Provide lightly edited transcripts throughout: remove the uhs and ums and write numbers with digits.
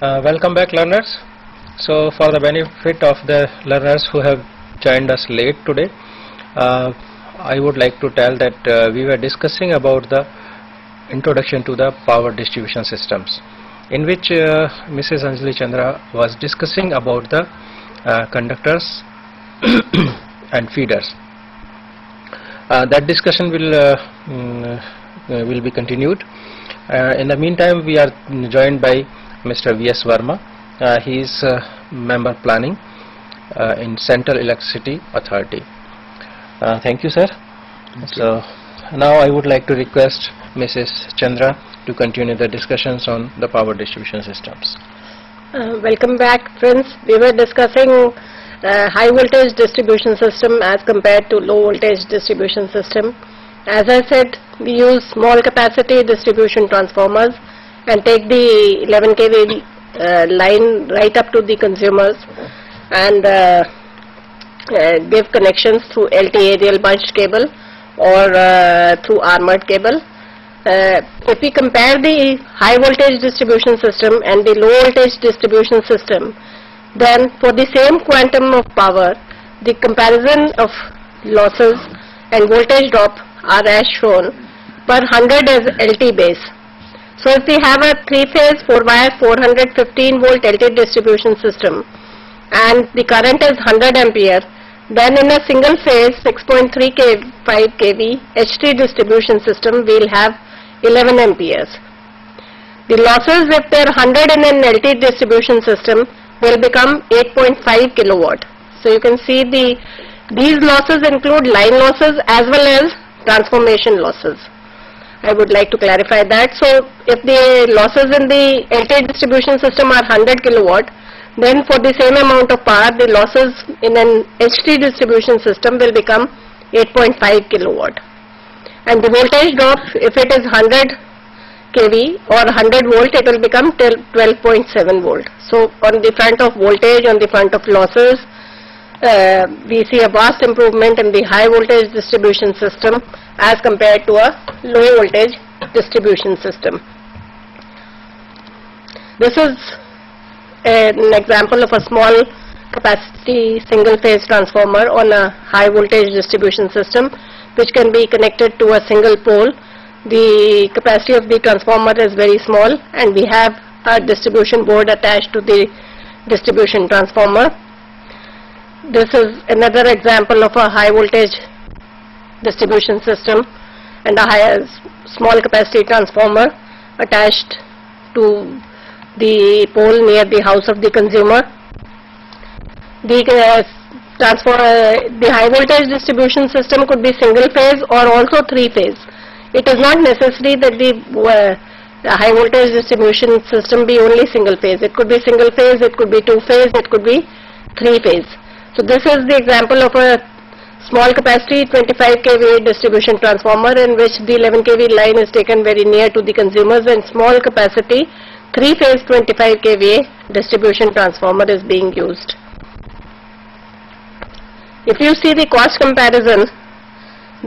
Welcome back, learners. So for the benefit of the learners who have joined us late today, I would like to tell that we were discussing about the introduction to the power distribution systems, in which Mrs. Anjali Chandra was discussing about the conductors and feeders. That discussion will be continued. In the meantime, we are joined by Mr. V.S. Verma. He is member planning in Central Electricity Authority. Thank you, sir. So now I would like to request Mrs. Chandra to continue the discussions on the power distribution systems. Welcome back, friends. We were discussing high voltage distribution system as compared to low voltage distribution system. As I said, we use small capacity distribution transformers and take the 11 kV line right up to the consumers and give connections through LT aerial bunched cable or through armored cable. If we compare the high voltage distribution system and the low voltage distribution system, then for the same quantum of power, the comparison of losses and voltage drop are as shown per 100 as LT base. So if we have a 3-phase 4-wire 415 volt LT distribution system and the current is 100 ampere, then in a single phase 6.5 kV HT distribution system we will have 11 amperes. The losses, if they are 100 in an LT distribution system, will become 8.5 kilowatt. So you can see these losses include line losses as well as transformation losses. I would like to clarify that. So if the losses in the LT distribution system are 100 kilowatt, then for the same amount of power, the losses in an HT distribution system will become 8.5 kilowatt. And the voltage drop, if it is 100 kV or 100 volt, it will become 12.7 volt. So on the front of voltage, on the front of losses, we see a vast improvement in the high voltage distribution system as compared to a low voltage distribution system. This is an example of a small capacity single phase transformer on a high voltage distribution system, which can be connected to a single pole. The capacity of the transformer is very small and we have a distribution board attached to the distribution transformer. This is another example of a high voltage distribution system and a small capacity transformer attached to the pole near the house of the consumer. The high voltage distribution system could be single phase or also 3-phase. It is not necessary that the high voltage distribution system be only single phase. It could be single phase, it could be 2-phase, it could be 3-phase. So this is the example of a small capacity 25 kVA distribution transformer in which the 11 kV line is taken very near to the consumers, and small capacity 3-phase 25 kVA distribution transformer is being used. If you see the cost comparison,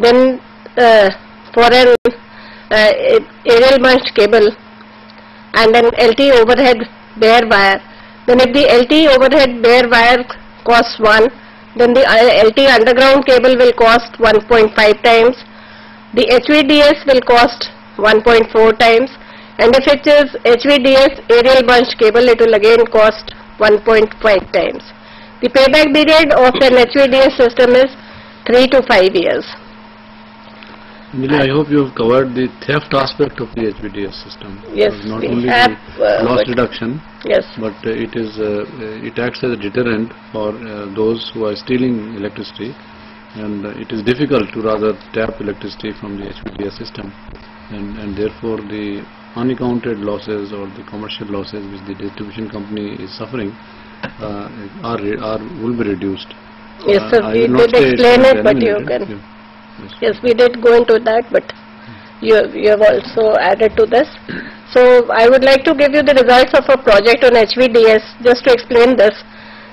then for an aerial bunched cable and an LT overhead bare wire, then if the LT overhead bare wire costs 1, then the LT underground cable will cost 1.5 times, the HVDS will cost 1.4 times, and if it is HVDS aerial bunched cable, it will again cost 1.5 times. The payback period of an HVDS system is 3 to 5 years. Anjali, I hope you have covered the theft aspect of the HVDS system. Yes, not we only have the loss reduction, yes, but it acts as a deterrent for those who are stealing electricity, and it is difficult to rather tap electricity from the HVDS system, and therefore the unaccounted losses or the commercial losses which the distribution company is suffering will be reduced. Yes, sir, we did explain it, but you can. Yeah. Yes, we did go into that, but you have also added to this. So I would like to give you the results of a project on HVDS just to explain this,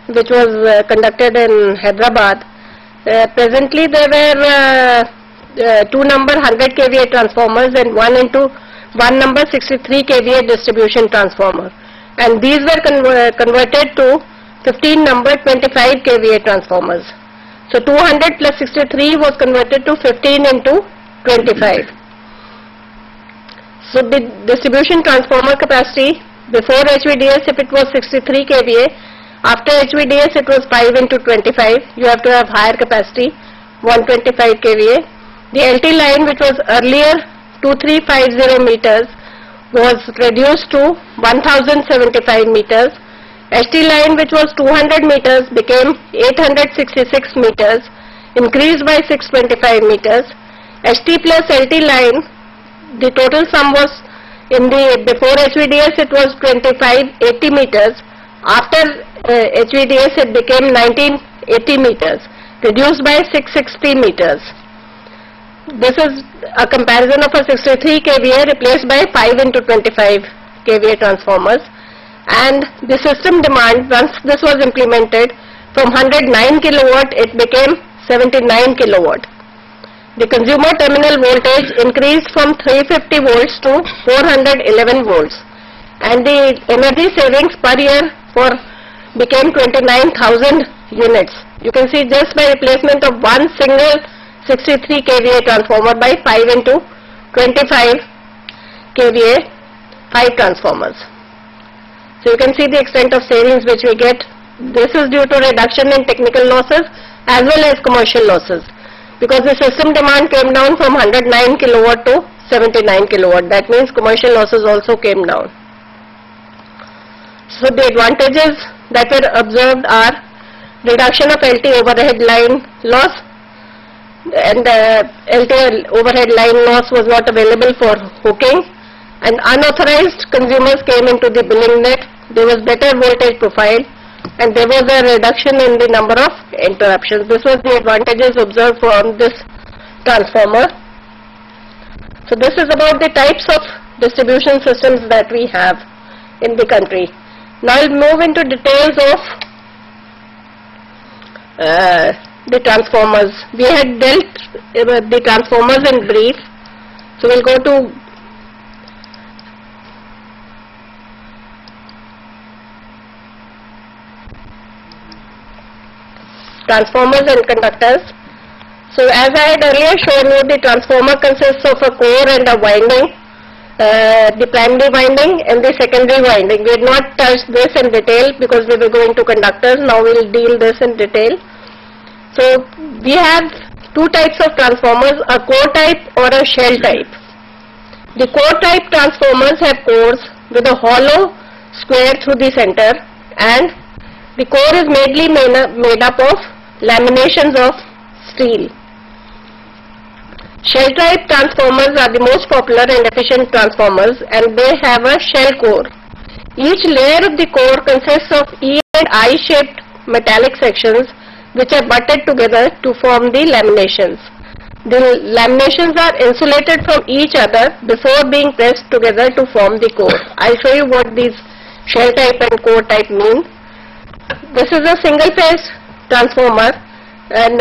which was conducted in Hyderabad. Presently there were 2 number 100 kVA transformers and one number 63 kVA distribution transformer. and these were converted to 15 number 25 kVA transformers. So 200 plus 63 was converted to 15 into 25. So the distribution transformer capacity before HVDS, if it was 63 kVA, after HVDS it was 5 into 25. You have to have higher capacity, 125 kVA. The LT line, which was earlier 2350 meters, was reduced to 1075 meters. HT line, which was 200 meters, became 866 meters, increased by 625 meters. HT plus LT line, the total sum was, in the before HVDS it was 2580 meters. After HVDS it became 1980 meters, reduced by 660 meters. This is a comparison of a 63 kVA replaced by 5 into 25 kVA transformers. And the system demand, once this was implemented, from 109 kilowatt it became 79 kilowatt. The consumer terminal voltage increased from 350 volts to 411 volts, and the energy savings per year became 29,000 units. You can see just by replacement of one single 63 kVA transformer by 5 into 25 kVA 5 transformers. So you can see the extent of savings which we get. This is due to reduction in technical losses as well as commercial losses, because the system demand came down from 109 kilowatt to 79 kilowatt. That means commercial losses also came down. So the advantages that were observed are reduction of LT overhead line loss, and LT overhead line loss was not available for hooking, and unauthorized consumers came into the billing net. There was better voltage profile, and there was a reduction in the number of interruptions. This was the advantages observed from this transformer. So this is about the types of distribution systems that we have in the country. Now I'll move into details of the transformers. We had dealt with the transformers in brief. So we'll go to transformers and conductors. So as I had earlier shown you, the transformer consists of a core and a winding, the primary winding and the secondary winding. We had not touched this in detail because we were going to conductors. Now we will deal this in detail. So we have two types of transformers, a core type or a shell type. The core type transformers have cores with a hollow square through the center, and the core is mainly made up of laminations of steel. Shell type transformers are the most popular and efficient transformers, and they have a shell core. Each layer of the core consists of E and I shaped metallic sections which are butted together to form the laminations. The laminations are insulated from each other before being pressed together to form the core. I'll show you what these shell type and core type mean. This is a single phase transformer, and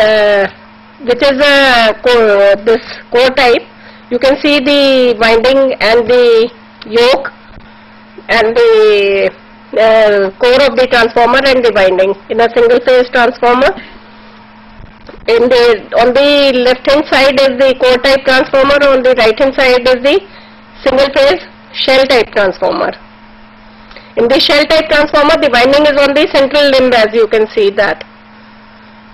which is a this core type. You can see the winding and the yoke and the core of the transformer and the winding in a single phase transformer. On the left hand side is the core type transformer, on the right hand side is the single phase shell type transformer. In the shell type transformer, the winding is on the central limb, as you can see that.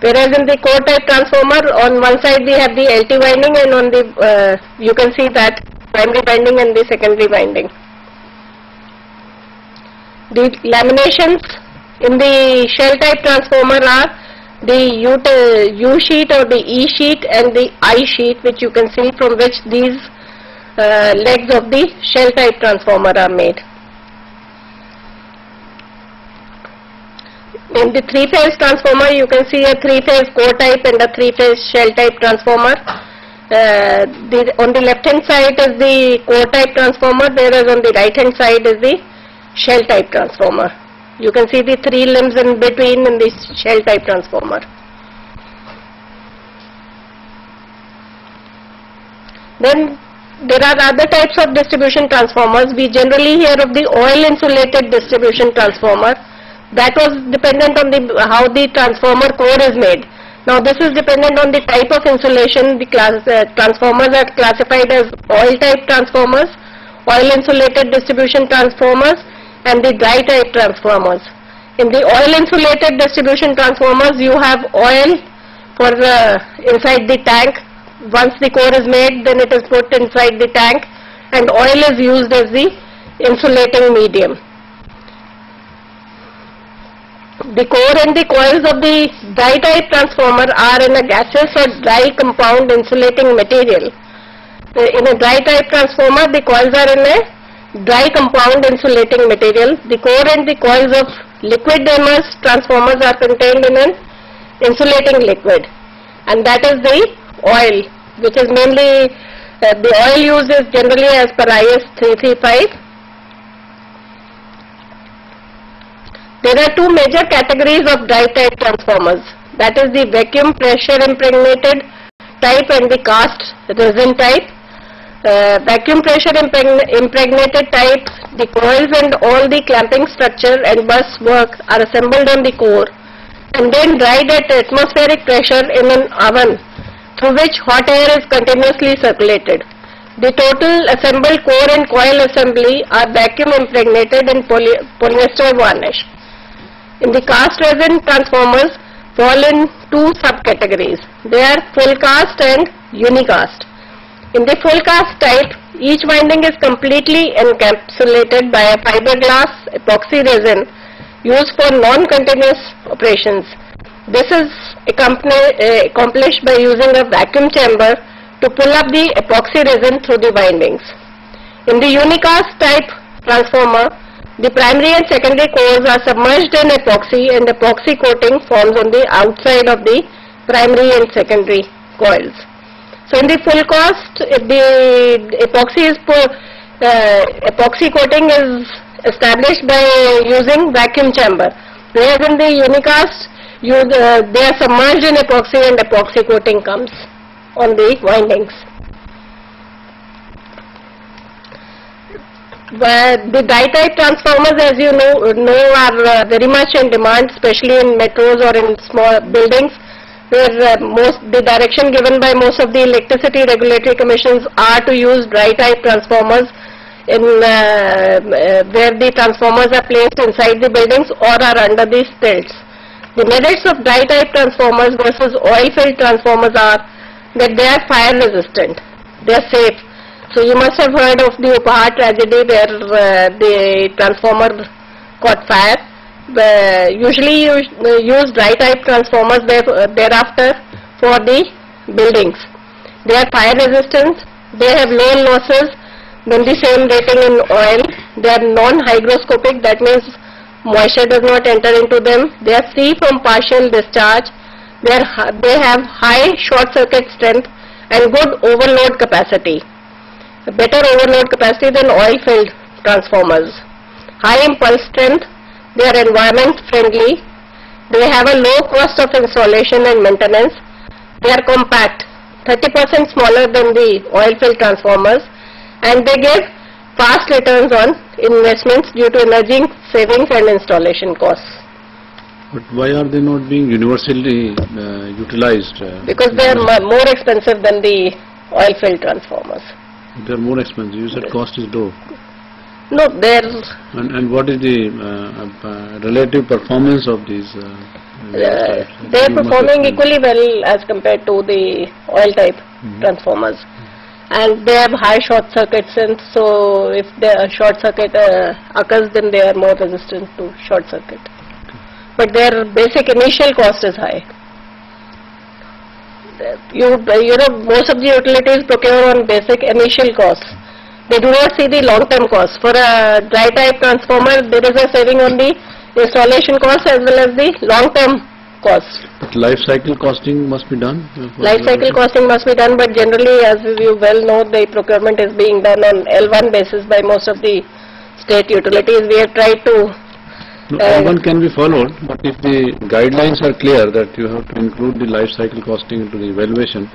Whereas in the core type transformer, on one side we have the LT winding, and on the you can see that primary winding and the secondary winding. The laminations in the shell type transformer are the U sheet or the E sheet and the I sheet, which you can see, from which these legs of the shell type transformer are made. In the three-phase transformer, you can see a three-phase core type and a three-phase shell type transformer. On the left-hand side is the core type transformer, whereas on the right-hand side is the shell type transformer. You can see the three limbs in between in the shell type transformer. Then there are other types of distribution transformers. We generally hear of the oil insulated distribution transformer. That was dependent on how the transformer core is made. Now this is dependent on the type of insulation. The transformers are classified as oil type transformers, oil insulated distribution transformers, and the dry type transformers. In the oil insulated distribution transformers, you have oil for inside the tank. Once the core is made, then it is put inside the tank, and oil is used as the insulating medium. The core and the coils of the dry type transformer are in a gaseous or dry compound insulating material. In a dry type transformer, the coils are in a dry compound insulating material. The core and the coils of liquid immersed transformers are contained in an insulating liquid, and that is the oil, which is mainly the oil used is generally as per IS 335. There are two major categories of dry type transformers, that is the vacuum pressure impregnated type and the cast resin type. Vacuum pressure impregnated type, the coils and all the clamping structure and bus work are assembled on the core and then dried at atmospheric pressure in an oven through which hot air is continuously circulated. The total assembled core and coil assembly are vacuum impregnated and polyester varnish. In the cast resin transformers fall in two subcategories. They are full cast and unicast. In the full cast type, each winding is completely encapsulated by a fiberglass epoxy resin used for non-continuous operations. This is accomplished by using a vacuum chamber to pull up the epoxy resin through the windings. In the unicast type transformer, the primary and secondary cores are submerged in epoxy and epoxy coating forms on the outside of the primary and secondary coils. So in the full cast, the epoxy coating is established by using vacuum chamber, whereas in the unicast, they are submerged in epoxy and epoxy coating comes on the windings. But the dry type transformers, as you know are very much in demand, especially in metros or in small buildings, where the direction given by most of the electricity regulatory commissions are to use dry type transformers in where the transformers are placed inside the buildings or are under the stilts. The merits of dry type transformers versus oil filled transformers are that they are fire resistant, they are safe. So you must have heard of the Upahar tragedy where the transformer caught fire. Usually you use dry type transformers thereafter for the buildings. They are fire resistant, they have low losses than the same rating in oil, they are non-hygroscopic, that means moisture does not enter into them, they are free from partial discharge, they have high short circuit strength and good overload capacity. Better overload capacity than oil filled transformers. High impulse strength, they are environment friendly, they have a low cost of installation and maintenance, they are compact, 30% smaller than the oil filled transformers, and they give fast returns on investments due to energy savings and installation costs. But why are they not being universally utilized? Because they are more expensive than the oil filled transformers. They are more expensive. You said cost is low. No, they are. And what is the relative performance of these? They are performing equally well as compared to the oil type transformers, and they have high short circuit strength. So if the short circuit occurs, then they are more resistant to short circuit. But their basic initial cost is high. You know, most of the utilities procure on basic initial costs. They do not see the long-term costs. For a dry type transformer, there is a saving on the installation cost as well as the long-term cost. But life cycle costing must be done? Life cycle costing must be done, but generally, as you well know, the procurement is being done on L1 basis by most of the state utilities. We have tried to L1 can be followed, but if the guidelines are clear that you have to include the life cycle costing into the evaluation,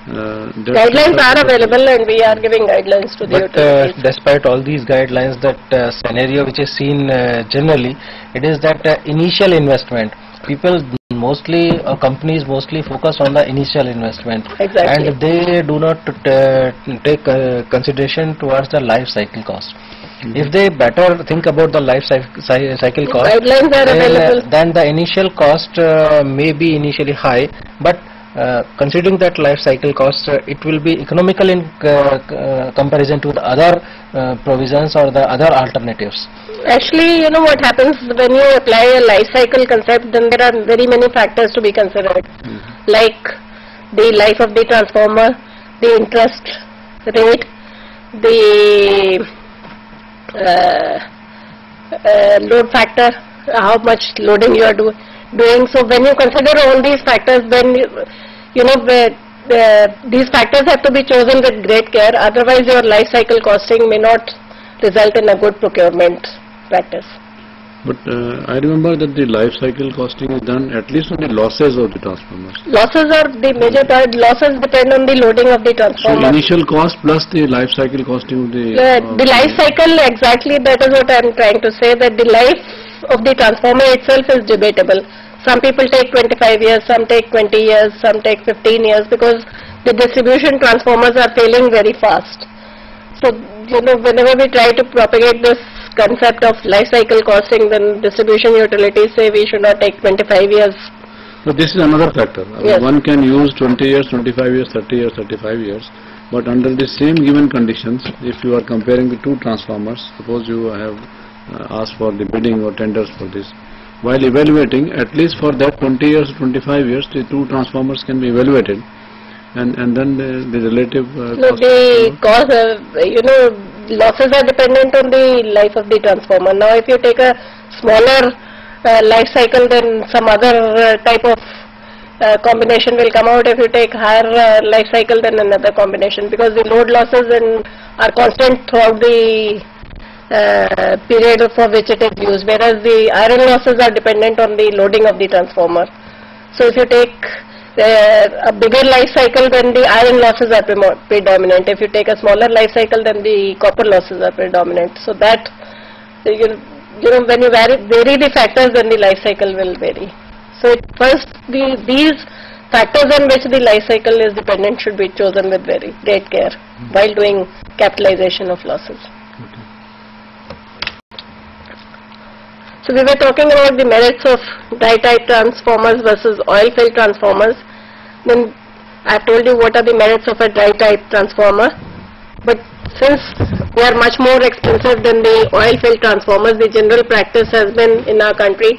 Guidelines are available and we are giving guidelines to the utilities. Despite all these guidelines, that scenario which is seen generally, it is that initial investment. People mostly, companies mostly focus on the initial investment. Exactly. And they do not take consideration towards the life cycle cost. If they better think about the life cycle cost, guidelines are available. Then the initial cost may be initially high, but considering that life cycle cost, it will be economical in comparison to the other provisions or the other alternatives. Actually, you know what happens when you apply a life cycle concept, then there are very many factors to be considered, like the life of the transformer, the interest rate, the load factor, how much loading you are doing. So when you consider all these factors, then you know these factors have to be chosen with great care. Otherwise, your life cycle costing may not result in a good procurement practice. But I remember that the life cycle costing is done at least on the losses of the transformers. Losses are the major part. Losses depend on the loading of the transformer. So initial cost plus the life cycle costing of the... the life cycle, exactly, that is what I am trying to say, that the life of the transformer itself is debatable. Some people take 25 years, some take 20 years, some take 15 years, because the distribution transformers are failing very fast. So, you know, whenever we try to propagate this concept of life cycle costing, then distribution utilities say we should not take 25 years. But this is another factor. Yes. One can use 20 years, 25 years, 30 years, 35 years. But under the same given conditions, if you are comparing the two transformers, suppose you have asked for the bidding or tenders for this, while evaluating, at least for that 20 years, 25 years, the two transformers can be evaluated, and then the relative cost. You know, losses are dependent on the life of the transformer. Now, if you take a smaller life cycle, then some other type of combination will come out. If you take higher life cycle, then another combination, because the load losses are constant throughout the period for which it is used, whereas the iron losses are dependent on the loading of the transformer. So if you take a bigger life cycle, then the iron losses are predominant. If you take a smaller life cycle, then the copper losses are predominant. So that, you know, when you vary the factors, then the life cycle will vary. So first, these factors on which the life cycle is dependent should be chosen with very great care while doing capitalization of losses. So we were talking about the merits of dry type transformers versus oil filled transformers. Then I have told you what are the merits of a dry type transformer. But since they are much more expensive than the oil filled transformers, the general practice has been in our country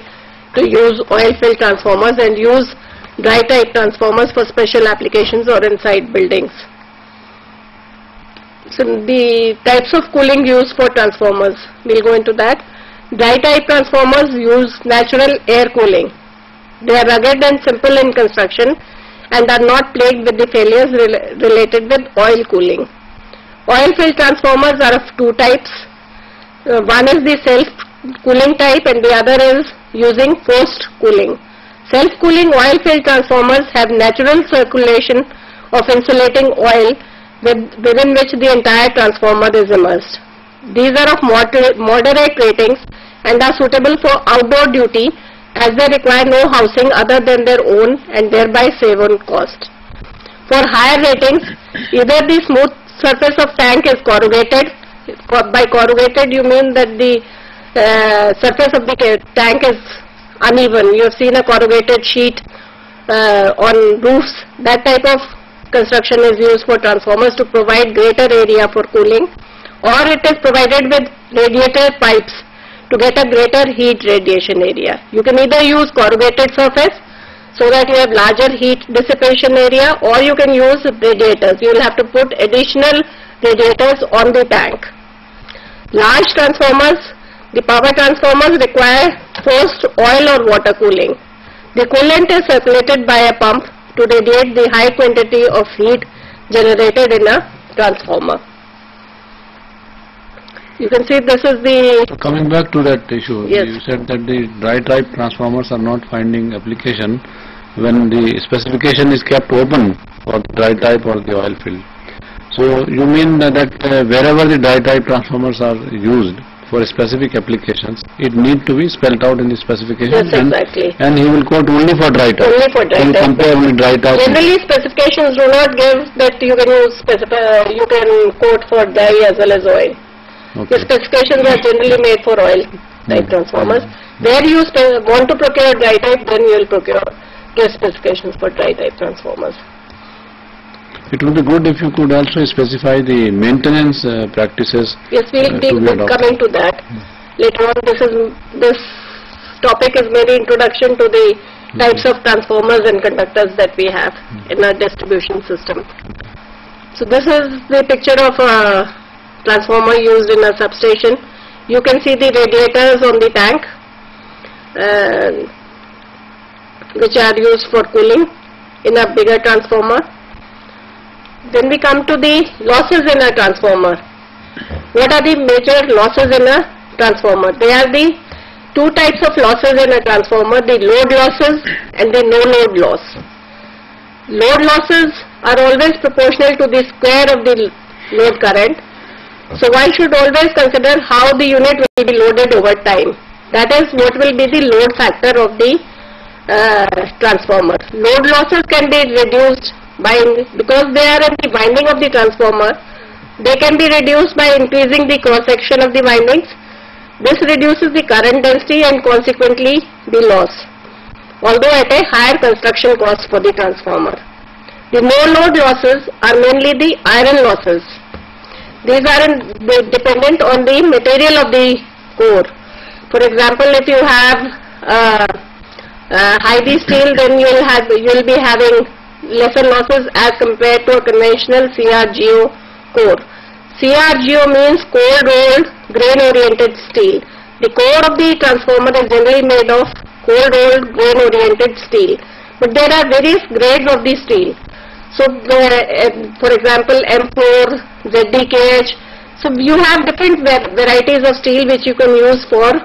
to use oil filled transformers and use dry type transformers for special applications or inside buildings. So the types of cooling used for transformers, we'll go into that. Dry type transformers use natural air cooling. They are rugged and simple in construction and are not plagued with the failures related with oil cooling. Oil filled transformers are of two types. One is the self-cooling type and the other is using forced cooling. Self-cooling oil filled transformers have natural circulation of insulating oil within which the entire transformer is immersed. These are of moderate ratings and are suitable for outdoor duty as they require no housing other than their own and thereby save on cost. For higher ratings, either the smooth surface of tank is corrugated. By corrugated you mean that the surface of the tank is uneven. You have seen a corrugated sheet on roofs. That type of construction is used for transformers to provide greater area for cooling, or it is provided with radiator pipes to get a greater heat radiation area. You can either use corrugated surface so that you have larger heat dissipation area, or you can use radiators. You will have to put additional radiators on the tank. Large transformers, the power transformers require forced oil or water cooling. The coolant is circulated by a pump to radiate the high quantity of heat generated in a transformer. You can see this is the... So coming back to that issue, yes. You said that the dry type transformers are not finding application when the specification is kept open for dry type or the oil field. So you mean that wherever the dry type transformers are used for specific applications, it need to be spelled out in the specification. Yes, exactly. And he will quote only for dry type. Only for dry type. He will compare only dry type. Generally, specifications do not give that you can use you can quote for dry as well as oil. Okay. The specifications are generally made for oil type transformers. Where you want to procure dry type, then you will procure the specifications for dry type transformers. It would be good if you could also specify the maintenance practices. Yes, we will be coming to that later on. This topic is maybe introduction to the types of transformers and conductors that we have in our distribution system. So this is the picture of a transformer used in a substation. You can see the radiators on the tank, which are used for cooling in a bigger transformer. Then we come to the losses in a transformer. What are the major losses in a transformer? There are the two types of losses in a transformer, the load losses and the no load loss. Load losses are always proportional to the square of the load current. So one should always consider how the unit will be loaded over time. That is what will be the load factor of the transformer. Load losses can be reduced because they are in the winding of the transformer. They can be reduced by increasing the cross section of the windings. This reduces the current density and consequently the loss, although at a higher construction cost for the transformer. The no load losses are mainly the iron losses. These are dependent on the material of the core. For example, if you have high-V steel, then you will be having lesser losses as compared to a conventional CRGO core. CRGO means cold rolled grain oriented steel. The core of the transformer is generally made of cold rolled grain oriented steel. But there are various grades of the steel. So for example, M4, ZDKH. So you have different varieties of steel which you can use for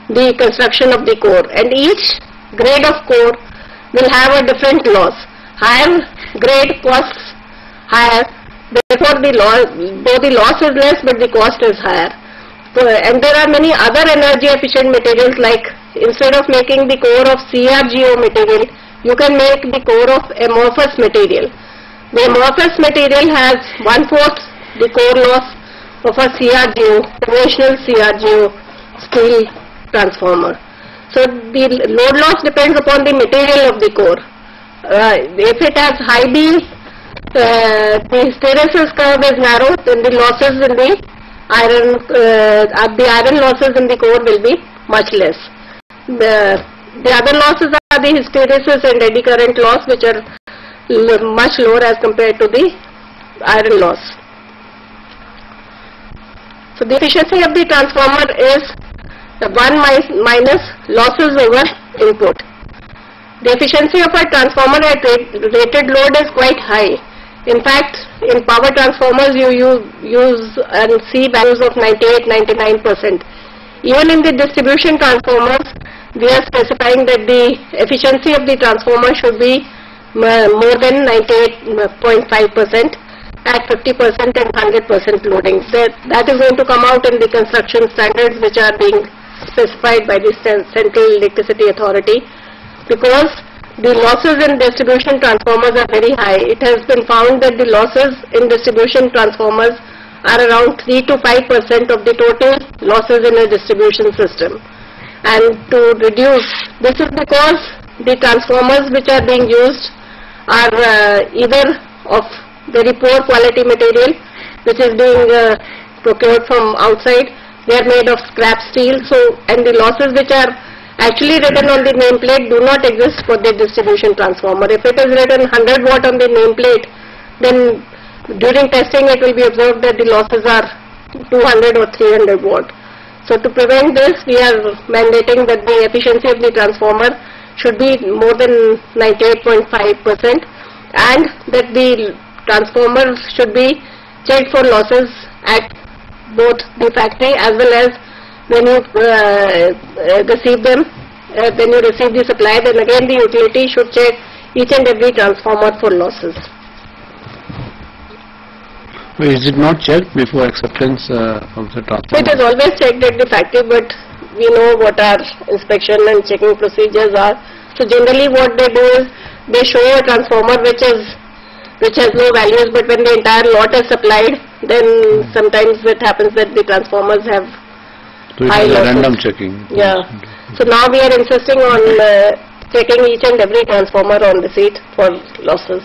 the construction of the core. And each grade of core will have a different loss. Higher grade costs higher, therefore though the loss is less but the cost is higher. So, and there are many other energy efficient materials, like instead of making the core of CRGO material, you can make the core of amorphous material. The amorphous material has 1/4 the core loss of a CRGO, conventional CRGO steel transformer. So the load loss depends upon the material of the core. If it has high B, the hysteresis curve is narrow, then the losses in the iron losses in the core will be much less. The other losses are the hysteresis and eddy current loss, which are much lower as compared to the iron loss. So the efficiency of the transformer is 1 minus losses over input. The efficiency of a transformer at rated load is quite high. In fact, in power transformers you use and see values of 98-99%. Even in the distribution transformers, we are specifying that the efficiency of the transformer should be more than 98.5% at 50% and 100% loading. That is going to come out in the construction standards which are being specified by the Central Electricity Authority, because the losses in distribution transformers are very high. It has been found that the losses in distribution transformers are around 3 to 5% of the total losses in a distribution system. And to reduce, this is because the transformers which are being used are either of very poor quality material, which is being procured from outside. They are made of scrap steel, and the losses which are actually written on the nameplate do not exist for the distribution transformer. If it is written 100 watt on the nameplate, then during testing it will be observed that the losses are 200 or 300 watt. So to prevent this, we are mandating that the efficiency of the transformer should be more than 98.5%, and that the transformer should be checked for losses at both the factory as well as when you receive them, when you receive the supply. Then again the utility should check each and every transformer for losses. Is it not checked before acceptance of the transformer? It is always checked at the factory, but we know what our inspection and checking procedures are. So generally what they do is they show a transformer which has low values, but when the entire lot is supplied, then sometimes it happens that the transformers have high losses. Random checking. Yeah. So now we are insisting on checking each and every transformer on receipt for losses.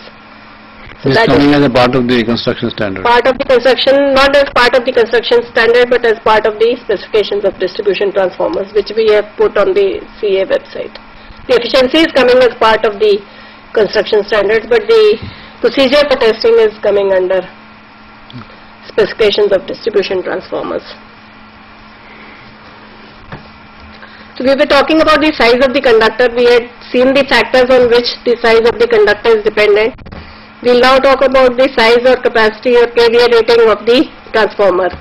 So this is coming as a part of the construction standard. Part of the construction, not as part of the construction standard, but as part of the specifications of distribution transformers, which we have put on the CA website. The efficiency is coming as part of the construction standards, but the procedure for testing is coming under specifications of distribution transformers. So we were talking about the size of the conductor. We had seen the factors on which the size of the conductor is dependent. We will now talk about the size or capacity or kVA rating of the transformer.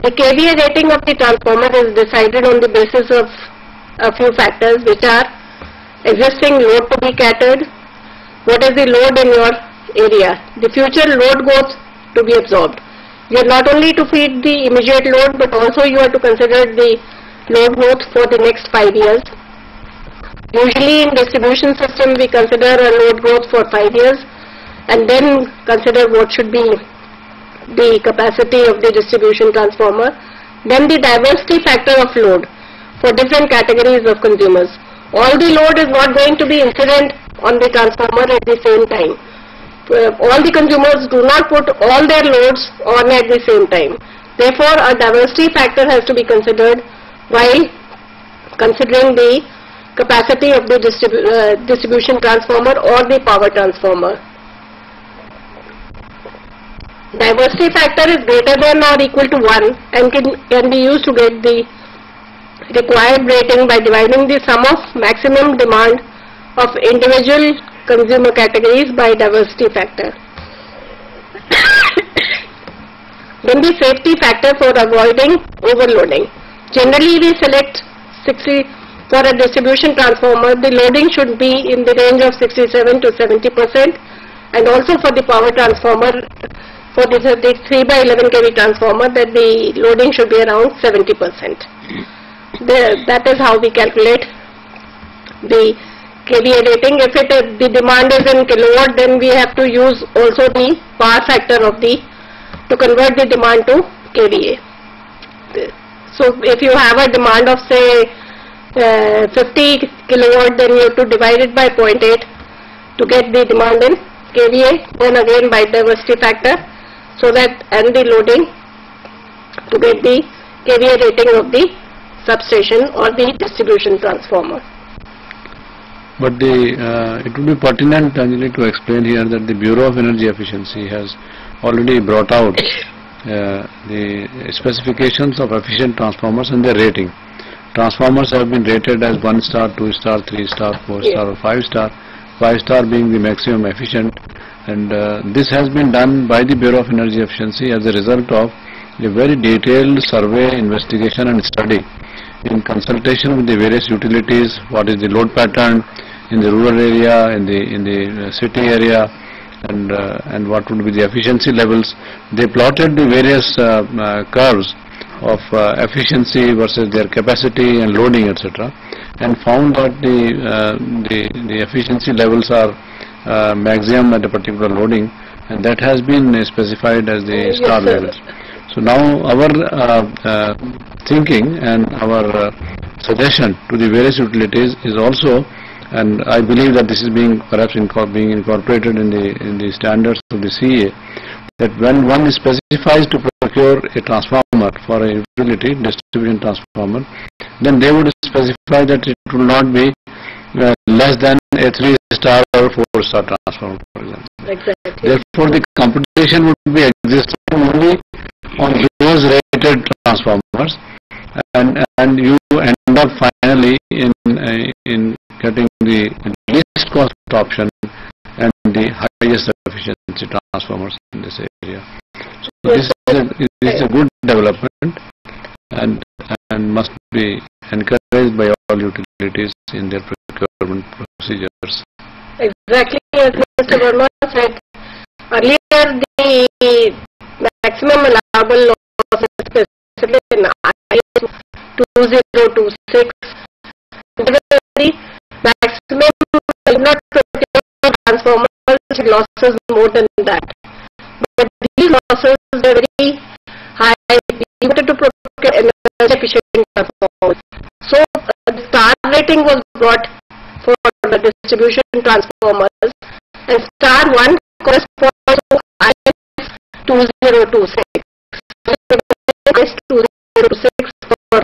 The kVA rating of the transformer is decided on the basis of a few factors, which are existing load to be catered, what is the load in your area, the future load growth to be absorbed. You are not only to feed the immediate load, but also you have to consider the load growth for the next 5 years. Usually in distribution system we consider a load growth for 5 years and then consider what should be the capacity of the distribution transformer. Then the diversity factor of load for different categories of consumers. All the load is not going to be incident on the transformer at the same time. All the consumers do not put all their loads on at the same time. Therefore, a diversity factor has to be considered while considering the capacity of the distribution transformer or the power transformer. Diversity factor is greater than or equal to 1 and can be used to get the required rating by dividing the sum of maximum demand of individual consumer categories by diversity factor. Then the safety factor for avoiding overloading. Generally we select 60 for a distribution transformer. The loading should be in the range of 67 to 70%, and also for the power transformer, for the 3/11 kV transformer, that the loading should be around 70%. That is how we calculate the kVA rating. If the demand is in kilowatt, then we have to use also the power factor of to convert the demand to kVA. So if you have a demand of say 50 kilowatt, then you have to divide it by 0.8 to get the demand in kVA, then again by diversity factor, so that, and the loading to get the kVA rating of the substation or the distribution transformer. But it would be pertinent, Anjali, to explain here that the Bureau of Energy Efficiency has already brought out the specifications of efficient transformers and their rating. Transformers have been rated as 1 star, 2 star, 3 star, 4 star or 5 star, 5 star being the maximum efficient, and this has been done by the Bureau of Energy Efficiency as a result of a very detailed survey, investigation and study in consultation with the various utilities, what is the load pattern in the rural area, in the city area, and what would be the efficiency levels. They plotted the various curves of efficiency versus their capacity and loading, etc., and found that the efficiency levels are maximum at a particular loading, and that has been specified as the star levels. So now our thinking and our suggestion to the various utilities is also, and I believe that this is being perhaps being incorporated in the standards of the CA, that when one specifies to procure a transformer for a utility, distribution transformer, then they would specify that it will not be less than a 3-star or 4-star transformer, for example. Exactly. Therefore, the competition would be existing only on those rated transformers, and you end up finally in getting the least cost option and the highest efficiency transformers in this area. So this is a good development and must be encouraged by all utilities in their procurement procedures. Exactly as Mr. Verma said earlier, the maximum allowable loss is specified in IS 2026. The maximum will not protect transformers losses more than that. But these losses are very high. We wanted to protect energy efficient transformers. So the star rating was brought for the distribution transformers, and star 1 corresponds to IS 2026. IS 2026 for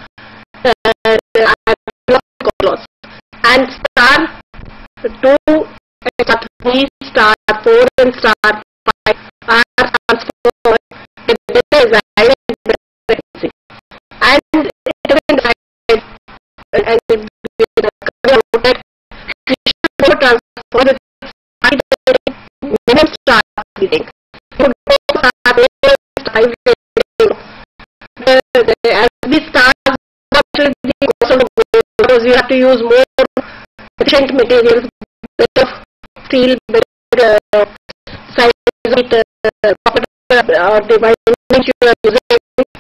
loss, and star 2, star 3, star 4 and star 5 are transformers with desired frequency, and it is decided and we should transfer with minimum star rating. As the stars, because you have to use more efficient materials, better steel, better size, or device which you are using.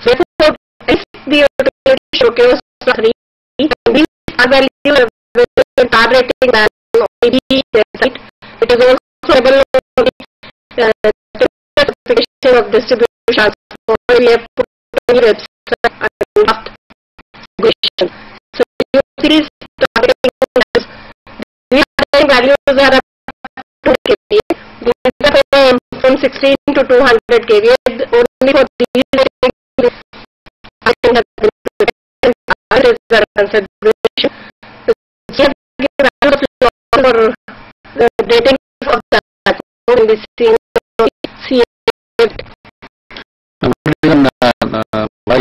Therefore, if the utility showcase 3, these star values are star rating value site. It is also able to specification of distribution. We have put on the website and draft question. So you see star rating values. These values are up to 2 kVA. These are from 16 to 200 kVA. Only for these consideration. For the rating of that in this scene, why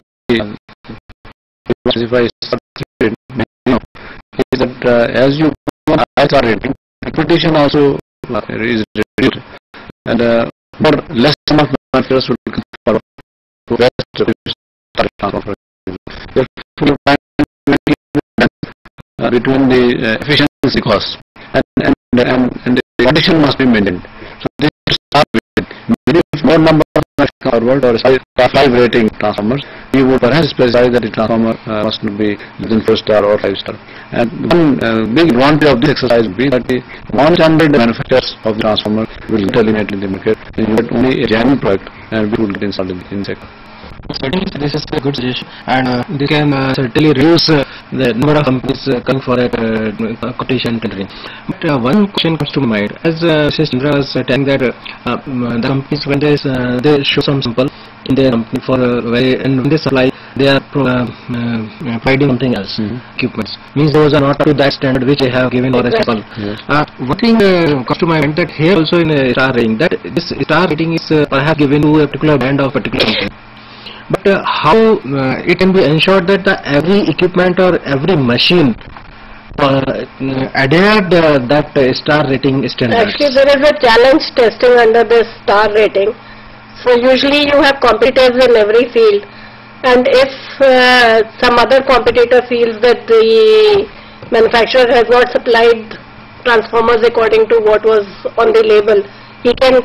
specify is that as you high star rating, competition also is reduced, and more less number of manufacturers will come forward to best transformer. Therefore, between the efficiency cost and the condition must be maintained. So this start with more number of forward or 5 rating transformers, we would perhaps specify that the transformer must be within 4 star or 5 star. And one big advantage of this exercise would be that the non-standard manufacturers of the transformer will get eliminated in the market, and you get only a genuine product and we will get installed in the sector. Certainly, this is a good suggestion, and this can certainly reduce the number of companies coming for a quotation tendering. But one question comes to mind, as Mrs. Chandra was telling that the companies, when they show some sample in their company for and when they supply, they are providing something else, equipments. Means those are not up to that standard which they have given for a sample. One thing comes to my mind, that here also in a star rating, that this star rating is perhaps given to a particular brand of particular company. But how it can be ensured that every equipment or every machine adhered that star rating standard? Actually, there is a challenge testing under this star rating. So usually you have competitors in every field, and if some other competitor feels that the manufacturer has not supplied transformers according to what was on the label, he can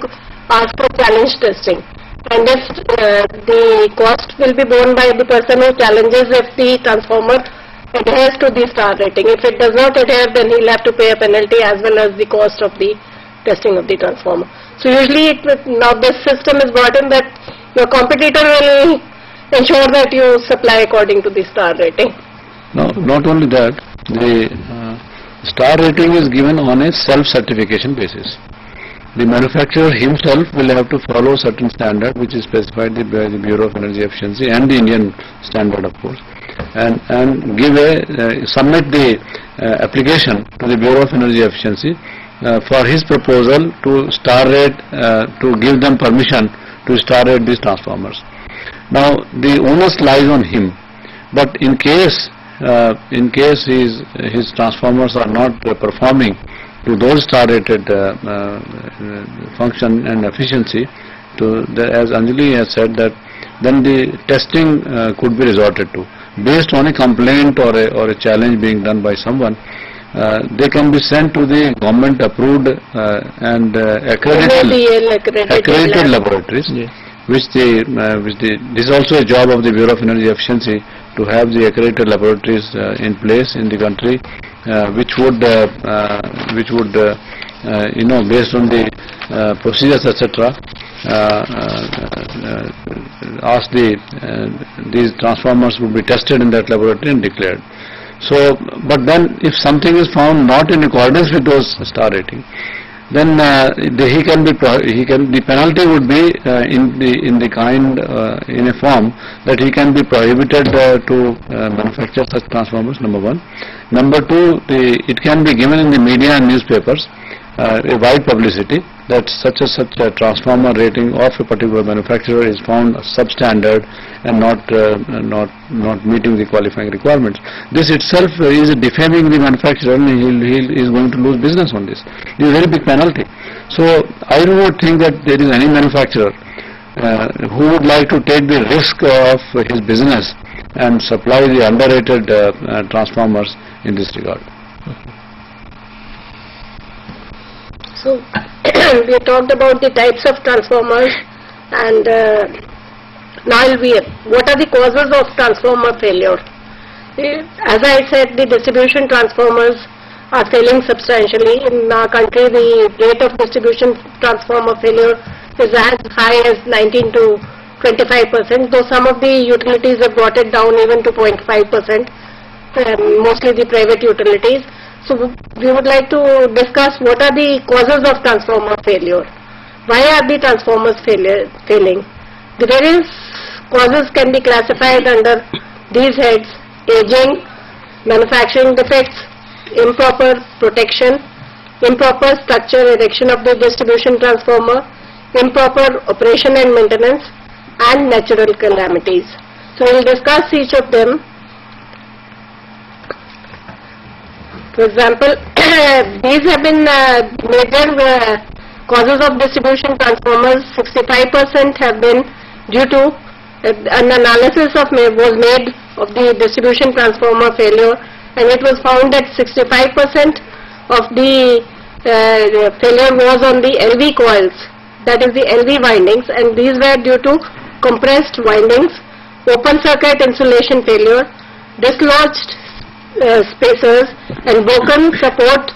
ask for challenge testing. And if the cost will be borne by the person who challenges if the transformer adheres to the star rating. If it does not adhere, then he'll have to pay a penalty as well as the cost of the testing of the transformer. So usually now this system is brought in that your competitor will ensure that you supply according to the star rating. No, not only that, the star rating is given on a self-certification basis. The manufacturer himself will have to follow certain standard which is specified by the Bureau of Energy Efficiency and the Indian standard, of course, and submit the application to the Bureau of Energy Efficiency for his proposal to star rate, to give them permission to star rate these transformers. Now the onus lies on him, but in case his transformers are not performing to those star rated function and efficiency, as Anjali has said, that then the testing could be resorted to based on a complaint or a challenge being done by someone. They can be sent to the government approved and accredited laboratories, this is also a job of the Bureau of Energy Efficiency to have the accredited laboratories in place in the country, which would based on the procedures, etc., ask these transformers would be tested in that laboratory and declared. So, but then if something is found not in accordance with those star rating, then the penalty would be in a form that he can be prohibited to manufacture such transformers. Number one. Number two, it can be given in the media and newspapers a wide publicity that such a transformer rating of a particular manufacturer is found substandard and not meeting the qualifying requirements. This itself is defaming the manufacturer, and he is going to lose business on this. It is a very big penalty. So I do not think that there is any manufacturer who would like to take the risk of his business and supply the underrated transformers in this regard. So we talked about the types of transformers, and now what are the causes of transformer failure? As I said, the distribution transformers are failing substantially. In our country, the rate of distribution transformer failure is as high as 19 to 25%, though some of the utilities have brought it down even to 0.5%, mostly the private utilities. So we would like to discuss what are the causes of transformer failure. Why are the transformers failing? The various causes can be classified under these heads: aging, manufacturing defects, improper protection, improper structure erection of the distribution transformer, improper operation and maintenance, and natural calamities. So we will discuss each of them. For example, these have been major causes of distribution transformers. 65% have been due to an analysis was made of the distribution transformer failure, and it was found that 65% of the failure was on the LV coils, that is the LV windings, and these were due to compressed windings, open circuit insulation failure, dislodged spacers, and broken support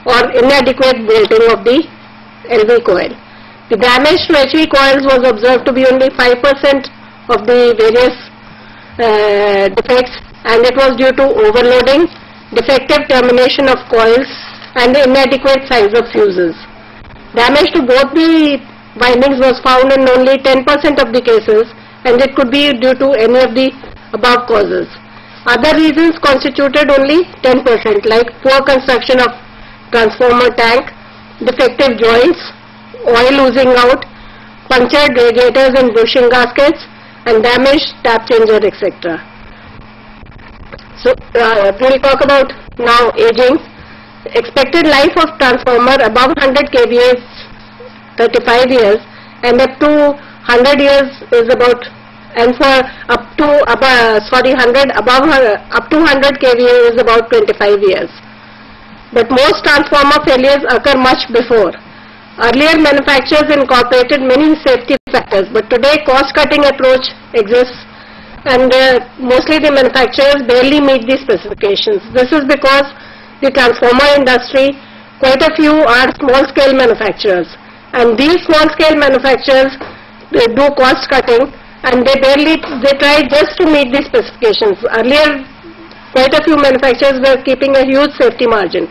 or inadequate bolting of the LV coil. The damage to HV coils was observed to be only 5% of the various defects, and it was due to overloading, defective termination of coils, and inadequate size of fuses. Damage to both the windings was found in only 10% of the cases, and it could be due to any of the above causes. Other reasons constituted only 10%, like poor construction of transformer tank, defective joints, oil oozing out, punctured radiators and bushing gaskets, and damaged tap changer, etc. So we will talk about now aging. Expected life of transformer above 100 kVA is 35 years, and up to 100 years is about, and for up to 100 kVA is about 25 years. But most transformer failures occur much before. Earlier manufacturers incorporated many safety factors, but today cost-cutting approach exists, and mostly the manufacturers barely meet the specifications. This is because the transformer industry, quite a few are small-scale manufacturers, and these small-scale manufacturers, they do cost-cutting, and they try just to meet the specifications. Earlier, quite a few manufacturers were keeping a huge safety margin,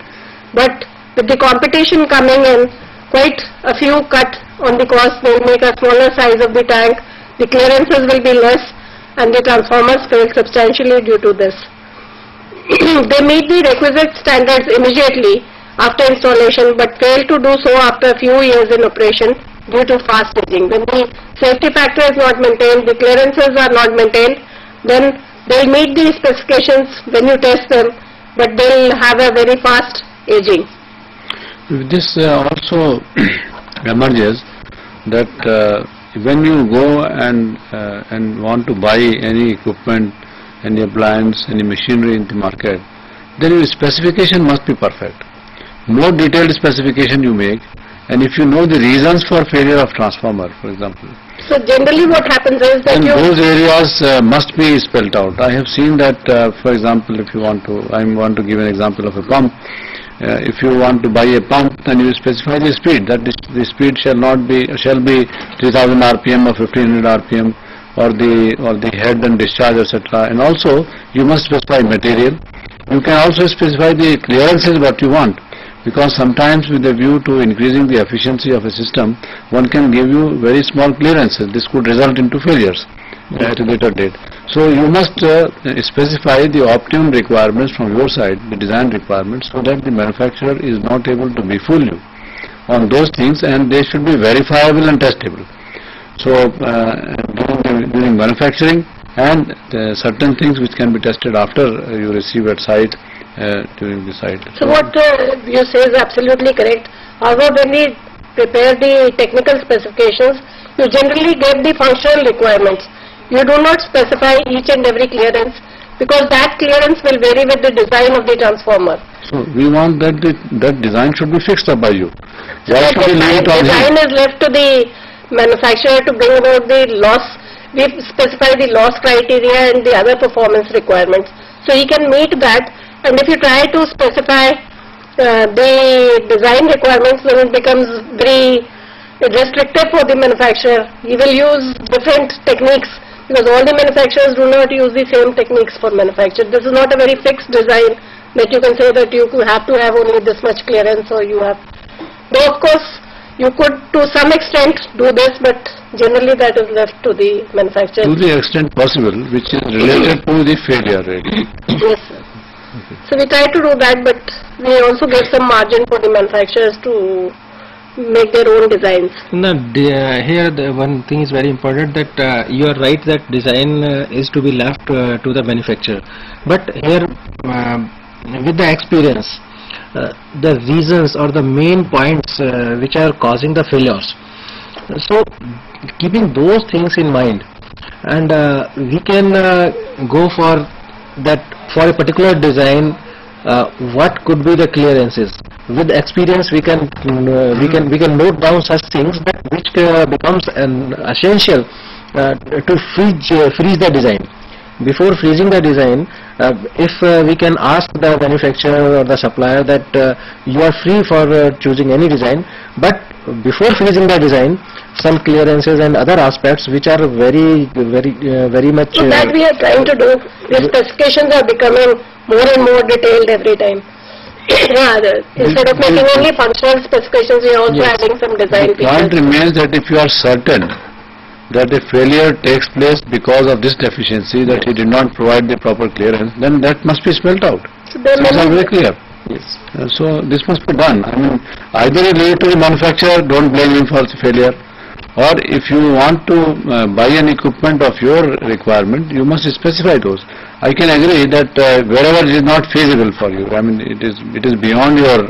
but with the competition coming in, quite a few cut on the cost. They will make a smaller size of the tank, the clearances will be less, and the transformers fail substantially due to this. They meet the requisite standards immediately after installation, but fail to do so after a few years in operation due to fast aging. When the safety factor is not maintained, the clearances are not maintained, then they will meet the specifications when you test them, but they will have a very fast aging. This also emerges that when you go and want to buy any equipment, any appliance, any machinery in the market, then your specification must be perfect. More detailed specification you make, and if you know the reasons for failure of transformer, for example, So generally what happens is that And those areas must be spelled out. I have seen that, for example, if you want to, I want to give an example of a pump. If you want to buy a pump, then you specify the speed. That the speed shall be 3000 RPM or 1500 RPM, or the head and discharge, etc. And also you must specify material. You can also specify the clearances what you want, because sometimes with a view to increasing the efficiency of a system, one can give you very small clearances. This could result into failures at a later date. So you must specify the optimum requirements from your side, the design requirements, so that the manufacturer is not able to befool you on those things, and they should be verifiable and testable. So during manufacturing, and certain things which can be tested after you receive at site, during the site. So what you say is absolutely correct. However, when we prepare the technical specifications, you generally get the functional requirements. You do not specify each and every clearance, because that clearance will vary with the design of the transformer. So we want that that design should be fixed up by you. So the design is left to the manufacturer to bring about the loss. We specify the loss criteria and the other performance requirements. So he can meet that, and if you try to specify the design requirements, then it becomes very restrictive for the manufacturer. He will use different techniques, because all the manufacturers do not use the same techniques for manufacture. This is not a very fixed design that you can say that you have to have only this much clearance, or you have. Though of course you could to some extent do this, but generally that is left to the manufacturer. To the extent possible, which is related to the failure rate. Yes, sir. So we try to do that, but we also give some margin for the manufacturers to make their own designs. No, here the one thing is very important, that you are right that design is to be left to the manufacturer. But here with the experience, the reasons or the main points which are causing the failures. So keeping those things in mind, and we can go for that for a particular design. What could be the clearances? With experience, we can note down such things that which becomes an essential to freeze the design. Before freezing the design, if we can ask the manufacturer or the supplier that you are free for choosing any design, but before freezing the design, some clearances and other aspects which are very much. So that we are trying to do. The specifications are becoming more and more detailed every time. Instead of making only functional specifications, we are also adding some design features. The point remains that if you are certain that a failure takes place because of this deficiency, that he did not provide the proper clearance, then that must be spelled out. So these are very clear. Yes. So this must be done. I mean, either you leave it to the manufacturer, don't blame him for the failure, or if you want to buy an equipment of your requirement, you must specify those. I can agree that wherever it is not feasible for you, I mean it is beyond your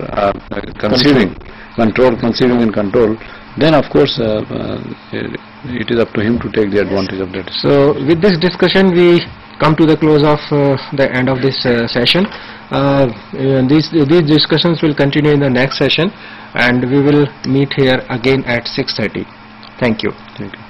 conceiving and control, then of course it is up to him to take the advantage of that. So with this discussion we come to the close of the end of this session. These discussions will continue in the next session, and we will meet here again at 6:30. Thank you. Thank you.